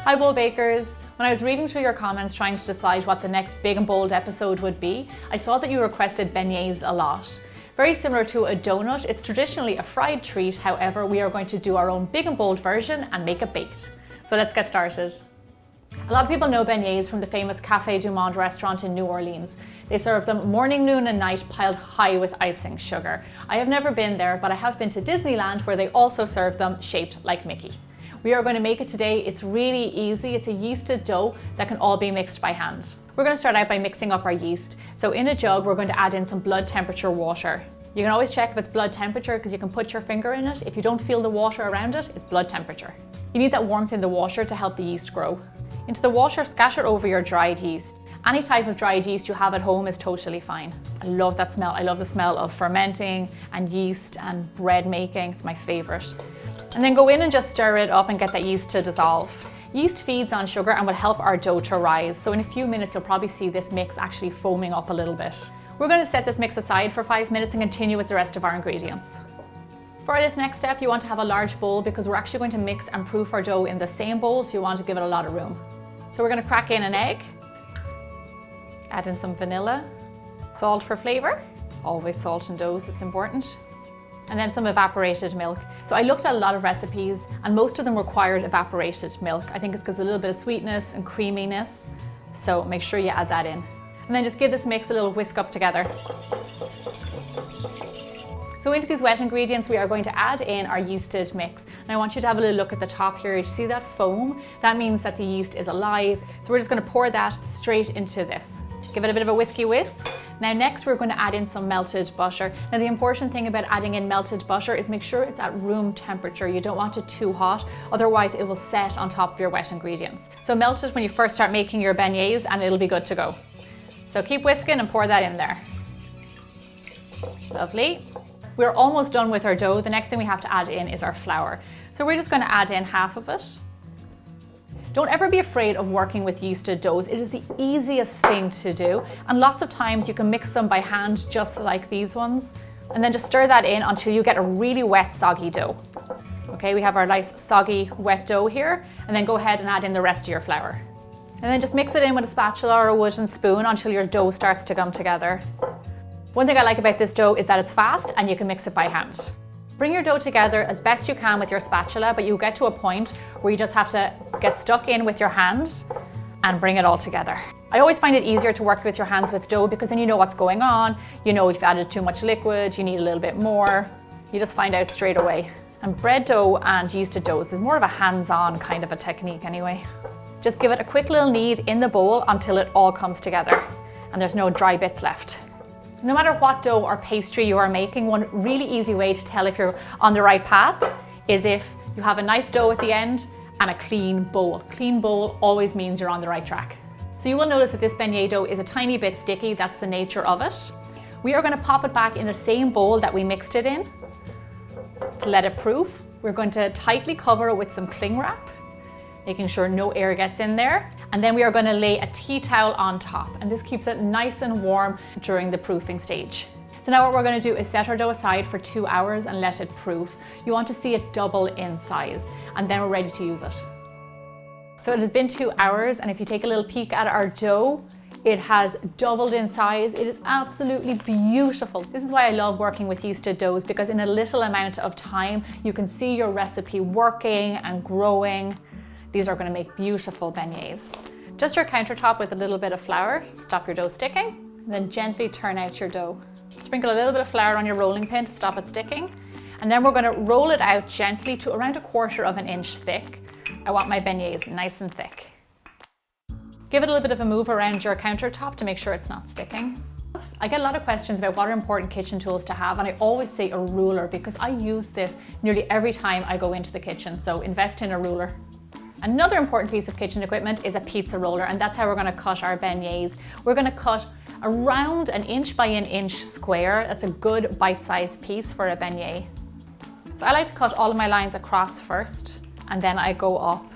Hi Bold Bakers! When I was reading through your comments trying to decide what the next big and bold episode would be, I saw that you requested beignets a lot. Very similar to a donut, it's traditionally a fried treat, however we are going to do our own big and bold version and make it baked. So let's get started. A lot of people know beignets from the famous Cafe Du Monde restaurant in New Orleans. They serve them morning, noon and night piled high with icing sugar. I have never been there, but I have been to Disneyland where they also serve them shaped like Mickey. We are going to make it today. It's really easy. It's a yeasted dough that can all be mixed by hand. We're going to start out by mixing up our yeast. So in a jug, we're going to add in some blood temperature water. You can always check if it's blood temperature because you can put your finger in it. If you don't feel the water around it, it's blood temperature. You need that warmth in the water to help the yeast grow. Into the water, scatter over your dried yeast. Any type of dried yeast you have at home is totally fine. I love that smell. I love the smell of fermenting and yeast and bread making. It's my favorite. And then go in and just stir it up and get that yeast to dissolve. Yeast feeds on sugar and will help our dough to rise. So in a few minutes, you'll probably see this mix actually foaming up a little bit. We're going to set this mix aside for 5 minutes and continue with the rest of our ingredients. For this next step, you want to have a large bowl because we're actually going to mix and proof our dough in the same bowl, so you want to give it a lot of room. So we're going to crack in an egg, add in some vanilla, salt for flavor, always salt in doughs, it's important, and then some evaporated milk. So I looked at a lot of recipes and most of them required evaporated milk. I think it's because a little bit of sweetness and creaminess, so make sure you add that in. And then just give this mix a little whisk up together. So into these wet ingredients, we are going to add in our yeasted mix. And I want you to have a little look at the top here. You see that foam? That means that the yeast is alive. So we're just going to pour that straight into this. Give it a bit of a whiskey whisk. Now next we're going to add in some melted butter. Now the important thing about adding in melted butter is make sure it's at room temperature. You don't want it too hot, otherwise it will set on top of your wet ingredients. So melt it when you first start making your beignets and it'll be good to go. So keep whisking and pour that in there. Lovely. We're almost done with our dough. The next thing we have to add in is our flour. So we're just going to add in half of it. Don't ever be afraid of working with yeasted doughs. It is the easiest thing to do. And lots of times you can mix them by hand just like these ones. And then just stir that in until you get a really wet, soggy dough. Okay, we have our nice, soggy, wet dough here. And then go ahead and add in the rest of your flour. And then just mix it in with a spatula or a wooden spoon until your dough starts to come together. One thing I like about this dough is that it's fast and you can mix it by hand. Bring your dough together as best you can with your spatula, but you get to a point where you just have to get stuck in with your hands and bring it all together. I always find it easier to work with your hands with dough because then you know what's going on. You know if you've added too much liquid, you need a little bit more. You just find out straight away. And bread dough and yeasted doughs is more of a hands-on kind of a technique anyway. Just give it a quick little knead in the bowl until it all comes together and there's no dry bits left. No matter what dough or pastry you are making, one really easy way to tell if you're on the right path is if you have a nice dough at the end and a clean bowl. Clean bowl always means you're on the right track. So you will notice that this beignet dough is a tiny bit sticky. That's the nature of it. We are going to pop it back in the same bowl that we mixed it in to let it proof. We're going to tightly cover it with some cling wrap, making sure no air gets in there. And then we are going to lay a tea towel on top, and this keeps it nice and warm during the proofing stage. So now what we're going to do is set our dough aside for 2 hours and let it proof. You want to see it double in size, and then we're ready to use it. So it has been 2 hours, and if you take a little peek at our dough, it has doubled in size. It is absolutely beautiful. This is why I love working with yeasted doughs, because in a little amount of time, you can see your recipe working and growing. These are going to make beautiful beignets. Just your countertop with a little bit of flour, stop your dough sticking, and then gently turn out your dough. Sprinkle a little bit of flour on your rolling pin to stop it sticking, and then we're going to roll it out gently to around 1/4 inch thick. I want my beignets nice and thick. Give it a little bit of a move around your countertop to make sure it's not sticking. I get a lot of questions about what are important kitchen tools to have, and I always say a ruler because I use this nearly every time I go into the kitchen, so invest in a ruler. Another important piece of kitchen equipment is a pizza roller, and that's how we're going to cut our beignets. We're going to cut around 1 inch by 1 inch square. That's a good bite-sized piece for a beignet. So I like to cut all of my lines across first, and then I go up,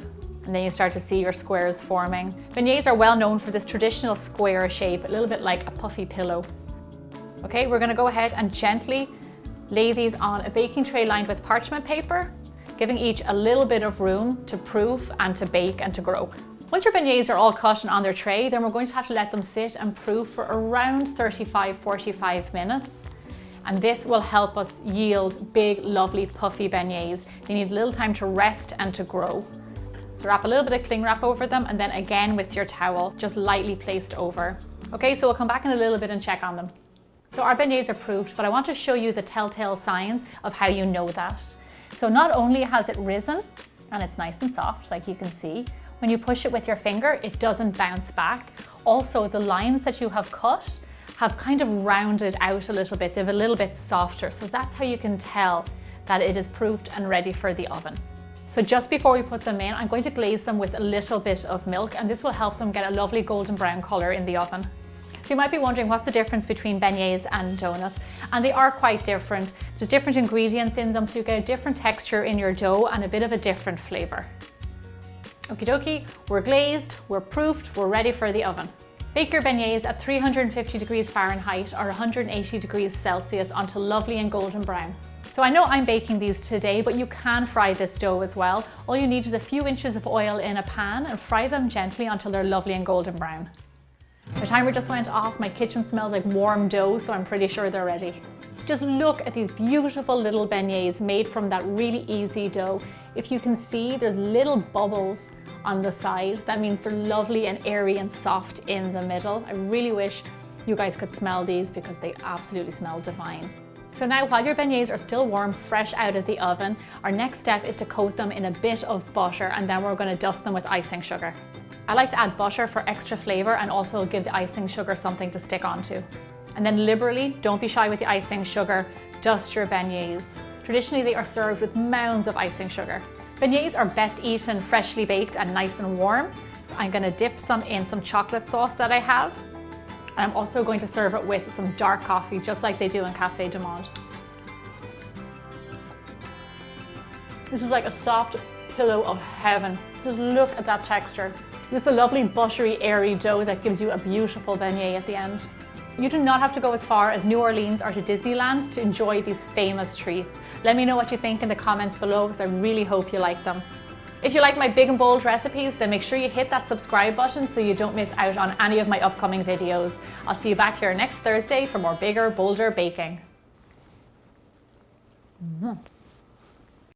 and then you start to see your squares forming. Beignets are well known for this traditional square shape, a little bit like a puffy pillow. Okay, we're going to go ahead and gently lay these on a baking tray lined with parchment paper. giving each a little bit of room to proof and to bake and to grow. Once your beignets are all cut and on their tray, then we're going to have to let them sit and proof for around 35-45 minutes. And this will help us yield big, lovely, puffy beignets. They need a little time to rest and to grow. So wrap a little bit of cling wrap over them, and then again with your towel, just lightly placed over. Okay, so we'll come back in a little bit and check on them. So our beignets are proofed, but I want to show you the telltale signs of how you know that. So not only has it risen, and it's nice and soft, like you can see, when you push it with your finger, it doesn't bounce back. Also, the lines that you have cut have kind of rounded out a little bit. They're a little bit softer. So that's how you can tell that it is proofed and ready for the oven. So just before we put them in, I'm going to glaze them with a little bit of milk, and this will help them get a lovely golden brown color in the oven. So you might be wondering what's the difference between beignets and donuts, and they are quite different. There's different ingredients in them, so you get a different texture in your dough and a bit of a different flavor. Okie dokie, we're glazed, we're proofed, we're ready for the oven. Bake your beignets at 350 degrees Fahrenheit or 180 degrees Celsius until lovely and golden brown. So I know I'm baking these today, but you can fry this dough as well. All you need is a few inches of oil in a pan and fry them gently until they're lovely and golden brown. The timer just went off. My kitchen smells like warm dough, so I'm pretty sure they're ready. Just look at these beautiful little beignets made from that really easy dough. If you can see, there's little bubbles on the side. That means they're lovely and airy and soft in the middle. I really wish you guys could smell these because they absolutely smell divine. So now, while your beignets are still warm, fresh out of the oven, our next step is to coat them in a bit of butter, and then we're going to dust them with icing sugar. I like to add butter for extra flavor and also give the icing sugar something to stick onto. And then liberally, don't be shy with the icing sugar, dust your beignets. Traditionally, they are served with mounds of icing sugar. Beignets are best eaten freshly baked and nice and warm. So I'm going to dip some in some chocolate sauce that I have. And I'm also going to serve it with some dark coffee, just like they do in Cafe Du Monde. This is like a soft pillow of heaven. Just look at that texture. This is a lovely buttery, airy dough that gives you a beautiful beignet at the end. You do not have to go as far as New Orleans or to Disneyland to enjoy these famous treats. Let me know what you think in the comments below, because I really hope you like them. If you like my big and bold recipes, then make sure you hit that subscribe button so you don't miss out on any of my upcoming videos. I'll see you back here next Thursday for more bigger, bolder baking.